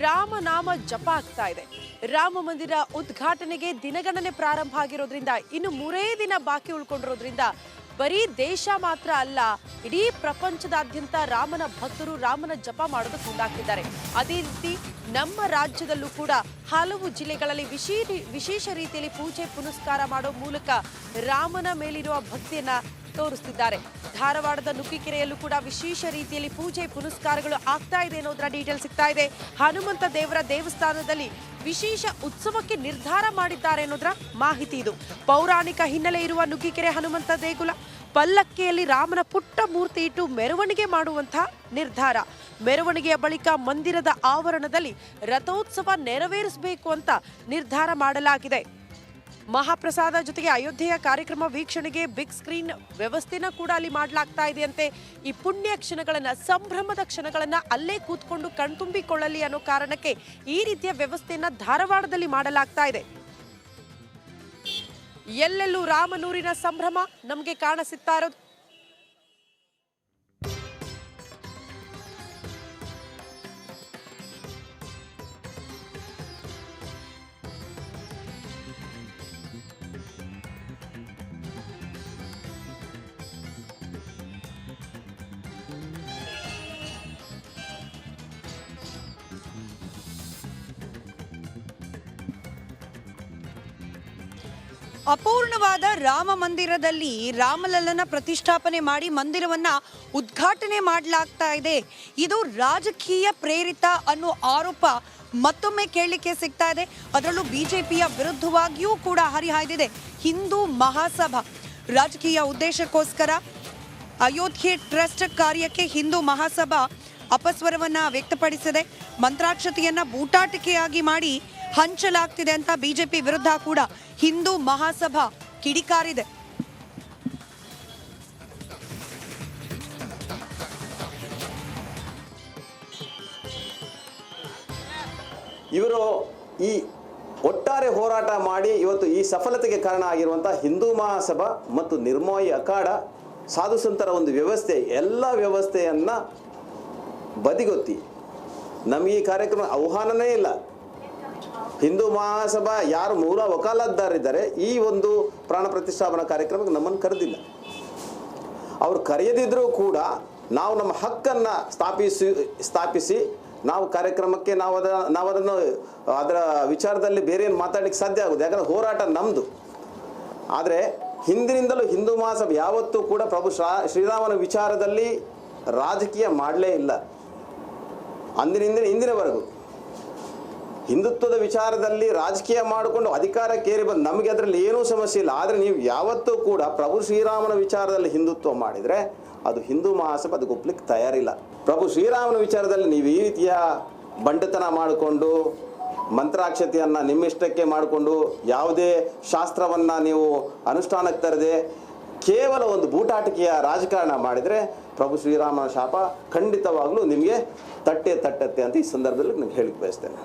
ರಾಮನಾಮ ಜಪ ಆಗ್ತಾ ಇದೆ. ರಾಮ ಮಂದಿರ ಉದ್ಘಾಟನೆಗೆ ದಿನಗಣನೆ ಪ್ರಾರಂಭ ಆಗಿರೋದ್ರಿಂದ ಇನ್ನು 3 ದಿನ ಬಾಕಿ ಉಳ್ಕೊಂಡಿರೋದ್ರಿಂದ ಬರೀ ದೇಶ ಮಾತ್ರ ಅಲ್ಲ, ಇಡೀ ಪ್ರಪಂಚದಾದ್ಯಂತ ರಾಮನ ಭಕ್ತರು ರಾಮನ ಜಪ ಮಾಡೋದಕ್ಕೆ ಮುಂದಾಗ್ತಿದ್ದಾರೆ. ಅದೇ ರೀತಿ ನಮ್ಮ ರಾಜ್ಯದಲ್ಲೂ ಕೂಡ ಹಲವು ಜಿಲ್ಲೆಗಳಲ್ಲಿ ವಿಶೇಷ ರೀತಿಯಲ್ಲಿ ಪೂಜೆ ಪುನಸ್ಕಾರ ಮಾಡೋ ಮೂಲಕ ರಾಮನ ಮೇಲಿರುವ ಭಕ್ತಿಯನ್ನ ತೋರಿಸ್ತಿದ್ದಾರೆ. ಧಾರವಾಡದ ನುಗ್ಗಿಕೆರೆಯಲ್ಲೂ ಕೂಡ ವಿಶೇಷ ರೀತಿಯಲ್ಲಿ ಪೂಜೆ ಪುನಸ್ಕಾರಗಳು ಆಗ್ತಾ ಇದೆ ಅನ್ನೋದರ ಡೀಟೇಲ್ ಸಿಗ್ತಾ ಇದೆ. ಹನುಮಂತ ದೇವರ ದೇವಸ್ಥಾನದಲ್ಲಿ ವಿಶೇಷ ಉತ್ಸವಕ್ಕೆ ನಿರ್ಧಾರ ಮಾಡಿದ್ದಾರೆ ಅನ್ನೋದರ ಮಾಹಿತಿ ಇದು. ಪೌರಾಣಿಕ ಹಿನ್ನೆಲೆ ಇರುವ ನುಗ್ಗಿಕೆರೆ ಹನುಮಂತ ದೇಗುಲ ಪಲ್ಲಕ್ಕಿಯಲ್ಲಿ ರಾಮನ ಪುಟ್ಟ ಮೂರ್ತಿ ಇಟ್ಟು ಮೆರವಣಿಗೆ ಮಾಡುವಂತಹ ನಿರ್ಧಾರ. ಮೆರವಣಿಗೆಯ ಬಳಿಕ ಮಂದಿರದ ಆವರಣದಲ್ಲಿ ರಥೋತ್ಸವ ನೆರವೇರಿಸಬೇಕು ಅಂತ ನಿರ್ಧಾರ ಮಾಡಲಾಗಿದೆ. ಮಹಾಪ್ರಸಾದ ಜೊತೆಗೆ ಅಯೋಧ್ಯೆಯ ಕಾರ್ಯಕ್ರಮ ವೀಕ್ಷಣೆಗೆ ಬಿಗ್ ಸ್ಕ್ರೀನ್ ವ್ಯವಸ್ಥೆನ ಕೂಡ ಅಲ್ಲಿ ಮಾಡಲಾಗ್ತಾ ಇದೆಯಂತೆ. ಈ ಪುಣ್ಯ ಕ್ಷಣಗಳನ್ನ, ಸಂಭ್ರಮದ ಕ್ಷಣಗಳನ್ನ ಅಲ್ಲೇ ಕೂತ್ಕೊಂಡು ಕಣ್ತುಂಬಿಕೊಳ್ಳಲಿ ಅನ್ನೋ ಕಾರಣಕ್ಕೆ ಈ ರೀತಿಯ ವ್ಯವಸ್ಥೆಯನ್ನ ಧಾರವಾಡದಲ್ಲಿ ಮಾಡಲಾಗ್ತಾ ಇದೆ. ಎಲ್ಲೆಲ್ಲೂ ರಾಮನೂರಿನ ಸಂಭ್ರಮ ನಮಗೆ ಕಾಣಸಿಗ್ತಾ ಇರೋದು. ಅಪೂರ್ಣವಾದ ರಾಮ ಮಂದಿರದಲ್ಲಿ ರಾಮಲಲ್ಲನ ಪ್ರತಿಷ್ಠಾಪನೆ ಮಾಡಿ ಮಂದಿರವನ್ನ ಉದ್ಘಾಟನೆ ಮಾಡಲಾಗ್ತಾ ಇದೆ. ಇದು ರಾಜಕೀಯ ಪ್ರೇರಿತ ಅನ್ನೋ ಆರೋಪ ಮತ್ತೊಮ್ಮೆ ಕೇಳಲಿಕ್ಕೆ ಸಿಗ್ತಾ ಇದೆ. ಅದರಲ್ಲೂ ಬಿಜೆಪಿಯ ವಿರುದ್ಧವಾಗಿಯೂ ಕೂಡ ಹರಿಹಾಯ್ದಿದೆ. ಹಿಂದೂ ಮಹಾಸಭಾ ರಾಜಕೀಯ ಉದ್ದೇಶಕ್ಕೋಸ್ಕರ ಅಯೋಧ್ಯೆ ಟ್ರಸ್ಟ್ ಕಾರ್ಯಕ್ಕೆ ಹಿಂದೂ ಮಹಾಸಭಾ ಅಪಸ್ವರವನ್ನ ವ್ಯಕ್ತಪಡಿಸಿದೆ. ಮಂತ್ರಾಕ್ಷತೆಯನ್ನ ಬೂಟಾಟಿಕೆಯಾಗಿ ಮಾಡಿ ಹಂಚಲಾಗ್ತಿದೆ ಅಂತ ಬಿಜೆಪಿ ವಿರುದ್ಧ ಕೂಡ ಹಿಂದೂ ಮಹಾಸಭಾ ಕಿಡಿಕಾರಿದೆ. ಇವರು ಈ ಒಟ್ಟಾರೆ ಹೋರಾಟ ಮಾಡಿ ಇವತ್ತು ಈ ಸಫಲತೆಗೆ ಕಾರಣ ಆಗಿರುವಂತಹ ಹಿಂದೂ ಮಹಾಸಭಾ ಮತ್ತು ನಿರ್ಮೋಹಿ ಅಖಾಡ ಸಾಧು ಸಂತರ ಒಂದು ವ್ಯವಸ್ಥೆ, ಎಲ್ಲ ವ್ಯವಸ್ಥೆಯನ್ನ ಬದಿಗೊತ್ತಿ ನಮಗೆ ಈ ಕಾರ್ಯಕ್ರಮ ಆಹ್ವಾನನೇ ಇಲ್ಲ. ಹಿಂದೂ ಮಹಾಸಭಾ ಯಾರು ಮೂಲ ವಕಾಲತ್ದಾರಿದ್ದಾರೆ ಈ ಒಂದು ಪ್ರಾಣ ಪ್ರತಿಷ್ಠಾಪನಾ ಕಾರ್ಯಕ್ರಮಕ್ಕೆ ನಮ್ಮನ್ನು ಕರೆದಿಲ್ಲ. ಅವರು ಕರೆಯದಿದ್ದರೂ ಕೂಡ ನಾವು ನಮ್ಮ ಹಕ್ಕನ್ನು ಸ್ಥಾಪಿಸಿ ನಾವು ಕಾರ್ಯಕ್ರಮಕ್ಕೆ ನಾವು ಅದನ್ನು ಅದರ ವಿಚಾರದಲ್ಲಿ ಬೇರೆ ಏನು ಮಾತಾಡಲಿಕ್ಕೆ ಸಾಧ್ಯ ಆಗೋದು, ಯಾಕಂದರೆ ಹೋರಾಟ ನಮ್ಮದು. ಆದರೆ ಹಿಂದಿನಿಂದಲೂ ಹಿಂದೂ ಮಹಾಸಭಾ ಯಾವತ್ತೂ ಕೂಡ ಪ್ರಭು ಶ್ರೀರಾಮನ ವಿಚಾರದಲ್ಲಿ ರಾಜಕೀಯ ಮಾಡಲೇ ಇಲ್ಲ. ಇಂದಿನವರೆಗೂ ಹಿಂದುತ್ವದ ವಿಚಾರದಲ್ಲಿ ರಾಜಕೀಯ ಮಾಡಿಕೊಂಡು ಅಧಿಕಾರಕ್ಕೇರಿ ಬಂದು ನಮಗೆ ಅದರಲ್ಲಿ ಏನೂ ಸಮಸ್ಯೆ ಇಲ್ಲ. ಆದರೆ ನೀವು ಯಾವತ್ತೂ ಕೂಡ ಪ್ರಭು ಶ್ರೀರಾಮನ ವಿಚಾರದಲ್ಲಿ ಹಿಂದುತ್ವ ಮಾಡಿದರೆ ಅದು ಹಿಂದೂ ಮಹಾಸಭಾ ಅದಕ್ಕೆ ಒಪ್ಲಿಕ್ಕೆ ತಯಾರಿಲ್ಲ. ಪ್ರಭು ಶ್ರೀರಾಮನ ವಿಚಾರದಲ್ಲಿ ನೀವು ಈ ರೀತಿಯ ಬಂಡತನ ಮಾಡಿಕೊಂಡು ಮಂತ್ರಾಕ್ಷತೆಯನ್ನು ನಿಮ್ಮಿಷ್ಟಕ್ಕೆ ಮಾಡಿಕೊಂಡು ಯಾವುದೇ ಶಾಸ್ತ್ರವನ್ನು ನೀವು ಅನುಷ್ಠಾನಕ್ಕೆ ತರದೆ ಕೇವಲ ಒಂದು ಬೂಟಾಟಿಕೆಯ ರಾಜಕಾರಣ ಮಾಡಿದರೆ ಪ್ರಭು ಶ್ರೀರಾಮನ ಶಾಪ ಖಂಡಿತವಾಗಲೂ ನಿಮಗೆ ತಟ್ಟೆ ಅಂತ ಈ ಸಂದರ್ಭದಲ್ಲಿ ನಾನು ಹೇಳಿಕ್ಕೆ ಬಯಸ್ತೇನೆ.